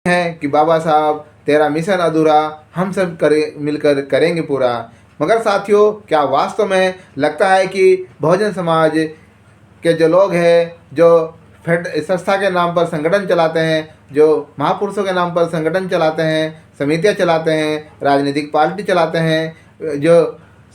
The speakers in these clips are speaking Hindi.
हैं कि बाबा साहब तेरा मिशन अधूरा, हम सब मिलकर करेंगे पूरा। मगर साथियों, क्या वास्तव में लगता है कि बहुजन समाज के जो लोग हैं, जो फेड संस्था के नाम पर संगठन चलाते हैं, जो महापुरुषों के नाम पर संगठन चलाते हैं, समितियां चलाते हैं, राजनीतिक पार्टी चलाते हैं, जो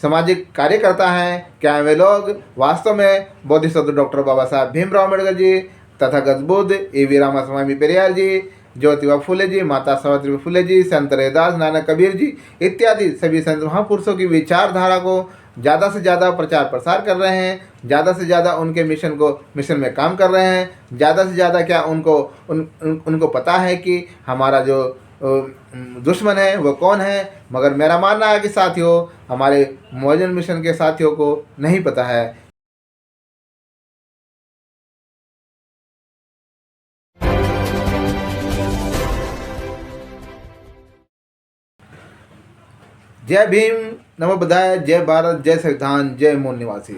सामाजिक कार्यकर्ता हैं, क्या वे लोग वास्तव में बोधिसत्व डॉक्टर बाबा साहब भीमराव अम्बेडकर जी, तथागत बुद्ध, E.V. रामास्वामी पेरियार जी, ज्योतिबा फुले जी, माता सावित्री फुले जी, संत रैदास, नानक कबीर जी इत्यादि सभी संत महापुरुषों की विचारधारा को ज़्यादा से ज़्यादा प्रचार प्रसार कर रहे हैं, ज़्यादा से ज़्यादा उनके मिशन में काम कर रहे हैं, ज़्यादा से ज़्यादा क्या उनको पता है कि हमारा जो दुश्मन है वो कौन है। मगर मेरा मानना है कि साथियों, हमारे बहुजन मिशन के साथियों को नहीं पता है। जय भीम, नमो बुद्धाय, जय भारत, जय संविधान, जय मूल निवासी।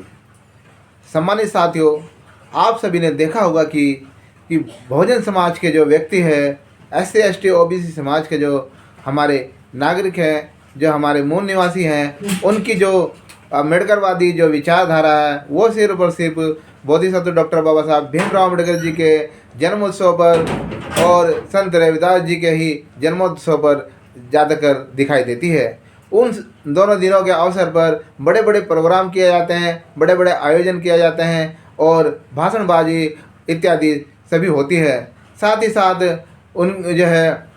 सम्मानित साथियों, आप सभी ने देखा होगा कि बहुजन समाज के जो व्यक्ति है, SC ST OBC समाज के जो हमारे नागरिक हैं, जो हमारे मूल निवासी हैं, उनकी जो अम्बेडकरवादी जो विचारधारा है वो सिर्फ और सिर्फ बोधिसत्व डॉक्टर बाबा साहब भीमराव अम्बेडकर जी के जन्मोत्सव पर और संत रविदास जी के ही जन्मोत्सव पर ज़्यादातर दिखाई देती है। उन दोनों दिनों के अवसर पर बड़े बड़े प्रोग्राम किए जाते हैं, बड़े बड़े आयोजन किए जाते हैं और भाषणबाजी इत्यादि सभी होती है। साथ ही साथ उन जो है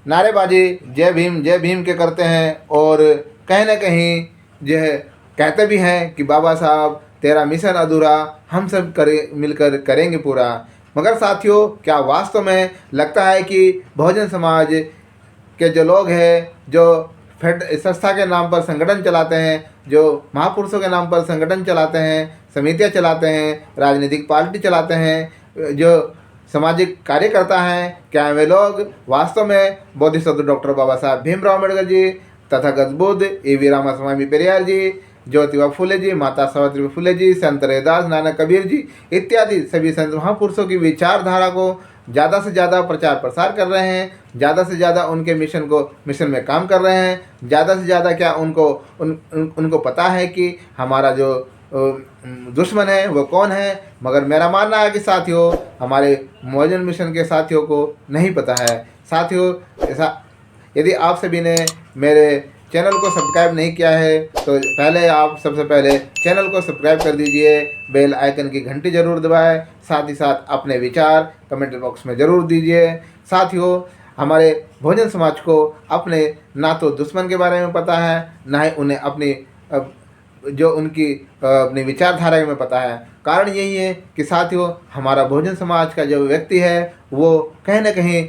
नारेबाजी जय भीम के करते हैं और कहीं ना कहीं जो है कहते भी हैं कि बाबा साहब तेरा मिशन अधूरा, हम सब मिलकर करेंगे पूरा। मगर साथियों, क्या वास्तव में लगता है कि बहुजन समाज के जो लोग हैं, जो संस्था के नाम पर संगठन चलाते हैं, जो महापुरुषों के नाम पर संगठन चलाते हैं, समितियां चलाते हैं, राजनीतिक पार्टी चलाते हैं, जो सामाजिक कार्यकर्ता हैं, क्या वे लोग वास्तव में बोधिसत्व डॉक्टर बाबा साहब भीमराव अम्बेडकर जी, तथागत बुद्ध, E.V. रामास्वामी पेरियार जी, ज्योतिबा फुले जी, माता सावित्री फुले जी, संत रैदास, नानक कबीर जी इत्यादि सभी संत महापुरुषों की विचारधारा को ज़्यादा से ज़्यादा प्रचार प्रसार कर रहे हैं, ज़्यादा से ज़्यादा उनके मिशन में काम कर रहे हैं, ज़्यादा से ज़्यादा क्या उनको पता है कि हमारा जो दुश्मन है वो कौन है। मगर मेरा मानना है कि साथियों, हमारे बहुजन मिशन के साथियों को नहीं पता है। साथियों, यदि आप सभी ने मेरे चैनल को सब्सक्राइब नहीं किया है तो आप सबसे पहले चैनल को सब्सक्राइब कर दीजिए, बेल आइकन की घंटी जरूर दबाएं, साथ ही साथ अपने विचार कमेंट बॉक्स में ज़रूर दीजिए। साथियों, हमारे बहुजन समाज को अपने ना तो दुश्मन के बारे में पता है, ना ही उन्हें अपनी जो उनकी अपनी विचारधारा में पता है। कारण यही है कि साथियों, हमारा बहुजन समाज का जो व्यक्ति है वो कहीं ना कहीं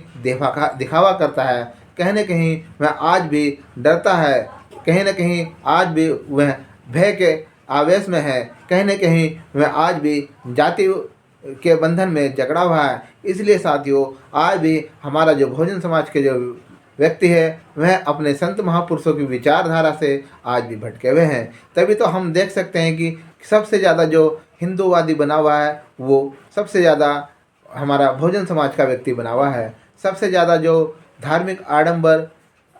दिखावा करता है, कहीं ना कहीं वह आज भी डरता है, कहीं ना कहीं आज भी वह भय के आवेश में है, कहीं ना कहीं वह आज भी जाति के बंधन में जकड़ा हुआ है। इसलिए साथियों, आज भी हमारा जो बहुजन समाज के जो व्यक्ति है वह अपने संत महापुरुषों की विचारधारा से आज भी भटके हुए हैं। तभी तो हम देख सकते हैं कि सबसे ज़्यादा जो हिंदूवादी बना हुआ है वो सबसे ज़्यादा हमारा बहुजन समाज का व्यक्ति बना हुआ है। सबसे ज़्यादा जो धार्मिक आडंबर,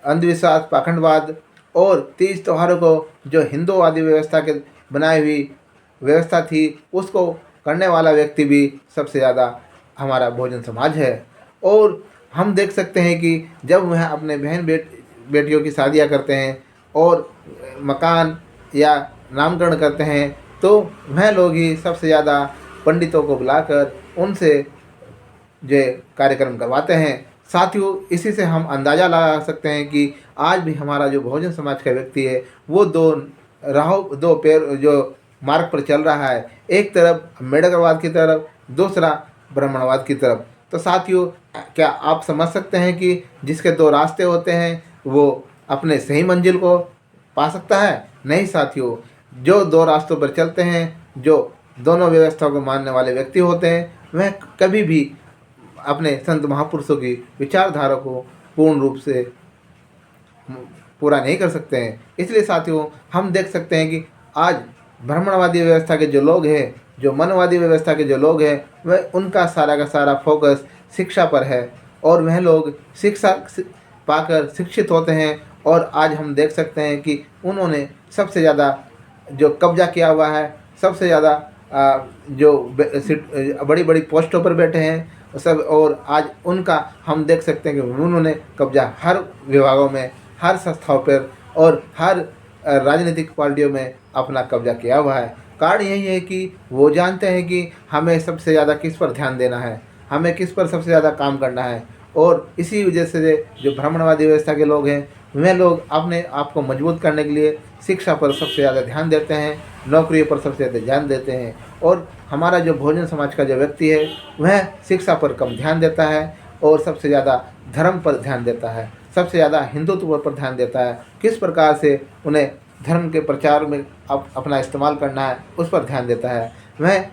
अंधविश्वास, पाखंडवाद और तीज त्योहारों को जो हिंदूवादी व्यवस्था के बनाई हुई व्यवस्था थी उसको करने वाला व्यक्ति भी सबसे ज़्यादा हमारा बहुजन समाज है। और हम देख सकते हैं कि जब वह अपने बेटियों की शादियां करते हैं और मकान या नामकरण करते हैं तो वह लोग ही सबसे ज़्यादा पंडितों को बुलाकर उनसे जो कार्यक्रम करवाते हैं। साथियों, इसी से हम अंदाज़ा लगा सकते हैं कि आज भी हमारा जो बहुजन समाज का व्यक्ति है वो दो पैर जो मार्ग पर चल रहा है, एक तरफ अम्बेडकरवाद की तरफ, दूसरा ब्राह्मणवाद की तरफ। तो साथियों, क्या आप समझ सकते हैं कि जिसके दो रास्ते होते हैं वो अपने सही मंजिल को पा सकता है? नहीं साथियों, जो दो रास्तों पर चलते हैं, जो दोनों व्यवस्था को मानने वाले व्यक्ति होते हैं, वह कभी भी अपने संत महापुरुषों की विचारधारा को पूर्ण रूप से पूरा नहीं कर सकते हैं। इसलिए साथियों, हम देख सकते हैं कि आज ब्राह्मणवादी व्यवस्था के जो लोग हैं, जो मनवादी व्यवस्था के जो लोग हैं, वह उनका सारा का सारा फोकस शिक्षा पर है और वह लोग शिक्षा पाकर शिक्षित होते हैं। और आज हम देख सकते हैं कि उन्होंने सबसे ज़्यादा जो कब्जा किया हुआ है, सबसे ज़्यादा जो बड़ी बड़ी पोस्टों पर बैठे हैं सब, और आज उनका हम देख सकते हैं कि उन्होंने कब्जा हर विभागों में, हर संस्थाओं पर और हर राजनीतिक पार्टियों में अपना कब्जा किया हुआ है। कारण यही है कि वो जानते हैं कि हमें सबसे ज़्यादा किस पर ध्यान देना है, हमें किस पर सबसे ज़्यादा काम करना है। और इसी वजह से जो भ्रमणवादी व्यवस्था के लोग हैं, वे लोग अपने आप को मजबूत करने के लिए शिक्षा पर सबसे ज़्यादा ध्यान देते हैं, नौकरियों पर सबसे ज़्यादा ध्यान देते हैं। और हमारा जो बहुजन समाज का जो व्यक्ति है, वह शिक्षा पर कम ध्यान देता है और सबसे ज़्यादा धर्म पर ध्यान देता है, सबसे ज़्यादा हिंदुत्व पर ध्यान देता है। किस प्रकार से उन्हें धर्म के प्रचार में अपना इस्तेमाल करना है, उस पर ध्यान देता है। वह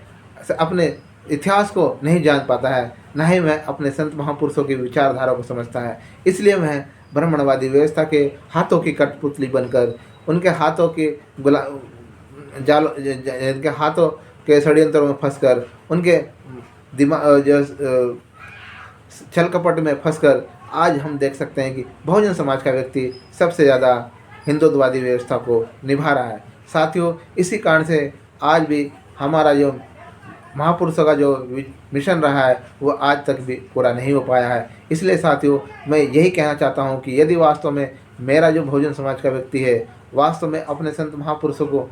अपने इतिहास को नहीं जान पाता है, न ही वह अपने संत महापुरुषों की विचारधारा को समझता है। इसलिए वह ब्राह्मणवादी व्यवस्था के हाथों की कठपुतली बनकर, उनके हाथों के इनके हाथों के षड्यंत्रों में फंसकर, उनके दिमाग छल कपट में फंसकर आज हम देख सकते हैं कि बहुजन समाज का व्यक्ति सबसे ज़्यादा हिंदुत्ववादी व्यवस्था को निभा रहा है। साथियों, इसी कारण से आज भी हमारा जो महापुरुषों का जो मिशन रहा है, वो आज तक भी पूरा नहीं हो पाया है। इसलिए साथियों, मैं यही कहना चाहता हूँ कि यदि वास्तव में मेरा जो बहुजन समाज का व्यक्ति है वास्तव में अपने संत महापुरुषों को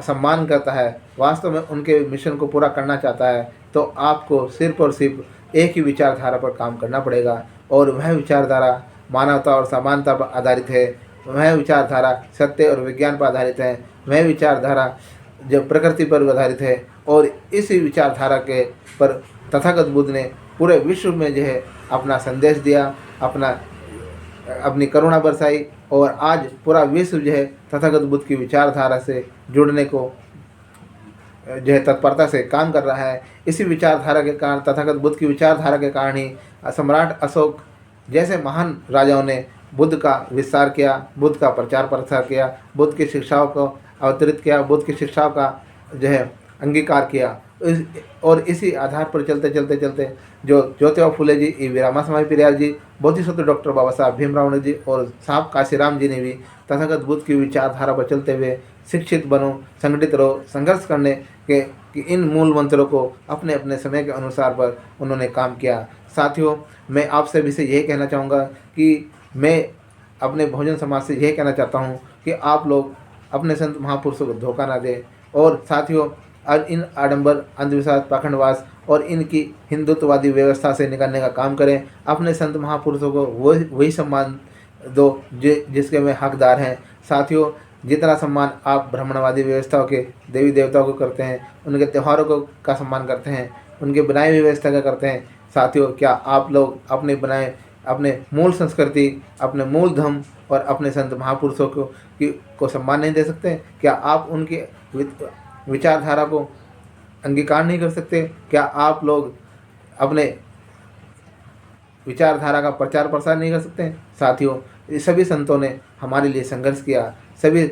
सम्मान करता है, वास्तव में उनके मिशन को पूरा करना चाहता है, तो आपको सिर्फ और सिर्फ एक ही विचारधारा पर काम करना पड़ेगा। और वह विचारधारा मानवता और समानता पर आधारित है, वह विचारधारा सत्य और विज्ञान पर आधारित है, वह विचारधारा जो प्रकृति पर आधारित है। और इसी विचारधारा के पर तथागत बुद्ध ने पूरे विश्व में जो है अपना संदेश दिया, अपनी करुणा बरसाई, और आज पूरा विश्व जो है तथागत बुद्ध की विचारधारा से जुड़ने को जो है तत्परता से काम कर रहा है। इसी विचारधारा के कारण, तथागत बुद्ध की विचारधारा के कारण ही सम्राट अशोक जैसे महान राजाओं ने बुद्ध का विस्तार किया, बुद्ध का प्रचार प्रसार किया, बुद्ध की शिक्षाओं को अवतरित किया, बुद्ध की शिक्षाओं का जो है अंगीकार किया। और इसी आधार पर चलते चलते जो ज्योतिबा फुले जी, ई वी रामास्वामी पेरियार जी, बोधिसत्व डॉक्टर बाबा साहब भीमराव जी और साहब काशीराम जी ने भी तथागत बुद्ध की विचारधारा पर चलते हुए शिक्षित बनो, संगठित रहो, संघर्ष करने के कि इन मूल मंत्रों को अपने अपने समय के अनुसार पर उन्होंने काम किया। साथियों, मैं आपसे भी से यही कहना चाहूँगा कि मैं अपने बहुजन समाज से यही कहना चाहता हूँ कि आप लोग अपने संत महापुरुषों को धोखा ना दें। और साथियों, इन आडंबर, अंधविश्वास, पाखंडवास और इनकी हिंदुत्ववादी व्यवस्था से निकलने का काम करें। अपने संत महापुरुषों को वही सम्मान दो जिसके में हकदार हैं। साथियों, जितना सम्मान आप ब्राह्मणवादी व्यवस्थाओं के देवी देवताओं को करते हैं, उनके त्योहारों का सम्मान करते हैं, उनके बनाई हुई व्यवस्था का करते हैं, साथियों क्या आप लोग अपने मूल संस्कृति, अपने मूल धर्म और अपने संत महापुरुषों को सम्मान नहीं दे सकते? क्या आप उनकी विचारधारा को अंगीकार नहीं कर सकते? क्या आप लोग अपने विचारधारा का प्रचार प्रसार नहीं कर सकते? साथियों, सभी संतों ने हमारे लिए संघर्ष किया, सभी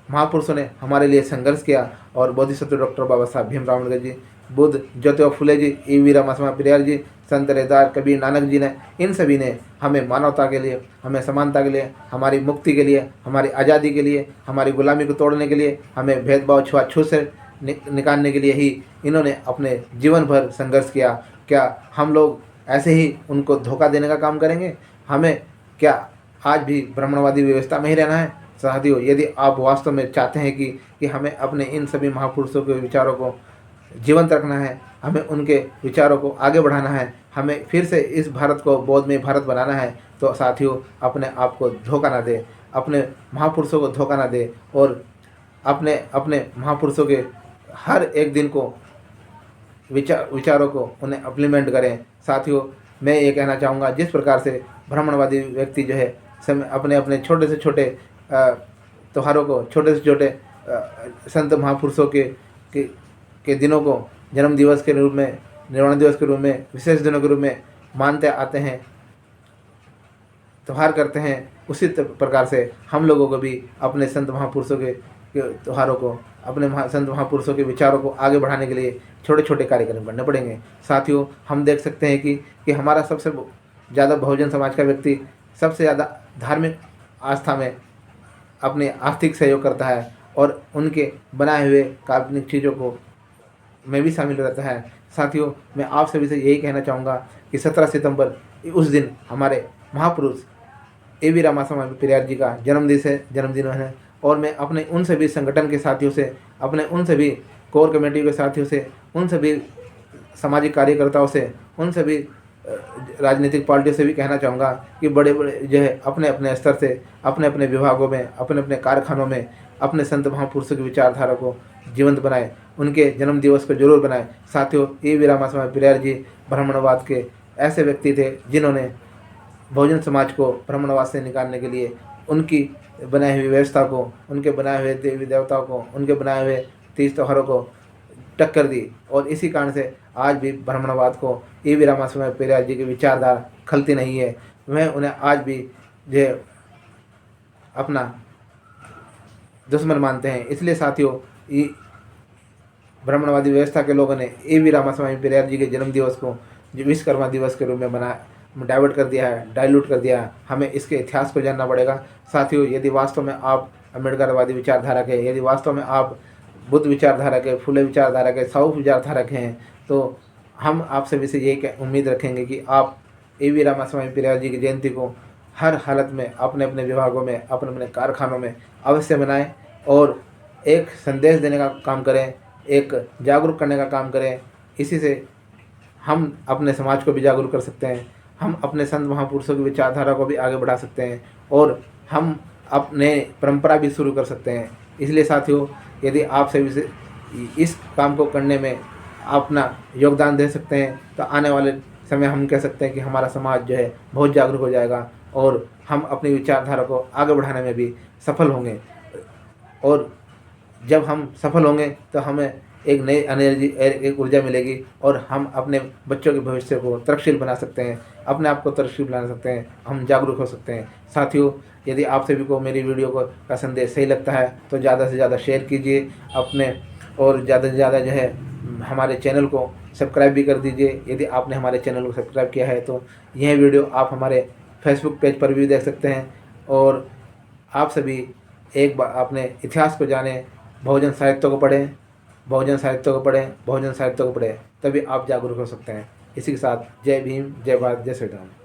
महापुरुषों ने हमारे लिए संघर्ष किया। और बोधिसत्व डॉक्टर बाबा साहब भीमराव जी, बुद्ध, ज्योतिबा फुले जी, ई वी रामास्वामी पेरियार जी, संत रैदास, कबीर, नानक जी ने, इन सभी ने हमें मानवता के लिए, हमें समानता के लिए, हमारी मुक्ति के लिए, हमारी आज़ादी के लिए, हमारी गुलामी को तोड़ने के लिए, हमें भेदभाव छुआछूत से निकालने के लिए ही इन्होंने अपने जीवन भर संघर्ष किया। क्या हम लोग ऐसे ही उनको धोखा देने का काम करेंगे? हमें क्या आज भी ब्राह्मणवादी व्यवस्था में ही रहना है? साथियों, यदि आप वास्तव में चाहते हैं कि हमें अपने इन सभी महापुरुषों के विचारों को जीवंत रखना है, हमें उनके विचारों को आगे बढ़ाना है, हमें फिर से इस भारत को बौद्धमय भारत बनाना है, तो साथियों अपने आप को धोखा ना दे, अपने महापुरुषों को धोखा ना दे और अपने महापुरुषों के हर एक दिन को विचारों को उन्हें इम्प्लीमेंट करें। साथियों, मैं ये कहना चाहूँगा, जिस प्रकार से ब्राह्मणवादी व्यक्ति जो है अपने छोटे से छोटे त्योहारों को, छोटे से छोटे संत महापुरुषों के दिनों को जन्म दिवस के रूप में, निर्वाण दिवस के रूप में, विशेष दिनों के रूप में मानते आते हैं, त्यौहार करते हैं, उसी प्रकार से हम लोगों को भी अपने संत महापुरुषों के त्योहारों को, अपने संत महापुरुषों के विचारों को आगे बढ़ाने के लिए छोटे छोटे कार्यक्रम करने पड़ेंगे। साथियों, हम देख सकते हैं कि हमारा सबसे ज़्यादा बहुजन समाज का व्यक्ति सबसे ज़्यादा धार्मिक आस्था में अपने आर्थिक सहयोग करता है और उनके बनाए हुए काल्पनिक चीज़ों को में भी शामिल रहता है। साथियों, मैं आप सभी से यही कहना चाहूँगा कि 17 सितंबर उस दिन हमारे महापुरुष ए.वी. रामास्वामी पेरियार जी का जन्मदिन है और मैं अपने उन सभी संगठन के साथियों से, अपने उन सभी कोर कमेटी के साथियों से, उन सभी सामाजिक कार्यकर्ताओं से, उन सभी राजनीतिक पार्टियों से भी कहना चाहूँगा कि बड़े बड़े जो है अपने अपने स्तर से, अपने अपने विभागों में, अपने अपने कारखानों में अपने संत महापुरुषों की विचारधारा को जीवंत बनाए, उनके जन्म दिवस को जरूर बनाए। साथियों, ए.वी. रामास्वामी पेरियार जी ब्राह्मणवाद के ऐसे व्यक्ति थे जिन्होंने बहुजन समाज को ब्राह्मणवाद से निकालने के लिए उनकी बनाई हुई व्यवस्था को, उनके बनाए हुए देवी देवताओं को, उनके बनाए हुए तीज त्योहारों को टक्कर दी और इसी कारण से आज भी ब्राह्मणवाद को ए.वी. रामास्वामी पेरियार जी की विचारधारा खलती नहीं है। वह उन्हें आज भी जो अपना दुश्मन मानते हैं। इसलिए साथियों, ब्राह्मणवादी व्यवस्था के लोगों ने ए.वी. रामास्वामी पेरियार जी के जन्म दिवस को जो विश्वकर्मा दिवस के रूप में डाइवर्ट कर दिया है, डाइल्यूट कर दिया है। हमें इसके इतिहास को जानना पड़ेगा। साथियों, यदि वास्तव में आप अम्बेडकरवादी विचारधारा के, यदि वास्तव में आप बुद्ध विचारधारा के, फुले विचारधारा के, साहू विचारधारा के हैं, तो हम आप सभी से यही उम्मीद रखेंगे कि आप ए.वी. रामास्वामी पेरियार जी की जयंती को हर हालत में अपने अपने विभागों में, अपने अपने कारखानों में अवश्य मनाएं और एक संदेश देने का काम करें, एक जागरूक करने का काम करें। इसी से हम अपने समाज को भी जागरूक कर सकते हैं, हम अपने संत महापुरुषों की विचारधारा को भी आगे बढ़ा सकते हैं और हम अपने परंपरा भी शुरू कर सकते हैं। इसलिए साथियों, यदि आप सभी से इस काम को करने में अपना योगदान दे सकते हैं तो आने वाले समय हम कह सकते हैं कि हमारा समाज जो है बहुत जागरूक हो जाएगा और हम अपनी विचारधारा को आगे बढ़ाने में भी सफल होंगे। और जब हम सफल होंगे तो हमें एक नई एनर्जी, एक ऊर्जा मिलेगी और हम अपने बच्चों के भविष्य को तरक्शील बना सकते हैं, अपने आप को तरक्शील बना सकते हैं, हम जागरूक हो सकते हैं। साथियों, यदि आप सभी को मेरी वीडियो का संदेश सही लगता है तो ज़्यादा से ज़्यादा शेयर कीजिए अपने, और ज़्यादा से ज़्यादा जो है हमारे चैनल को सब्सक्राइब भी कर दीजिए। यदि आपने हमारे चैनल को सब्सक्राइब किया है तो यह वीडियो आप हमारे फेसबुक पेज पर भी देख सकते हैं। और आप सभी एक बार अपने इतिहास को जानें, बहुजन साहित्य को पढ़ें, बहुजन साहित्य को पढ़ें, बहुजन साहित्य को पढ़ें, तभी आप जागरूक हो सकते हैं। इसी के साथ जय भीम, जय भारत, जय श्री राम।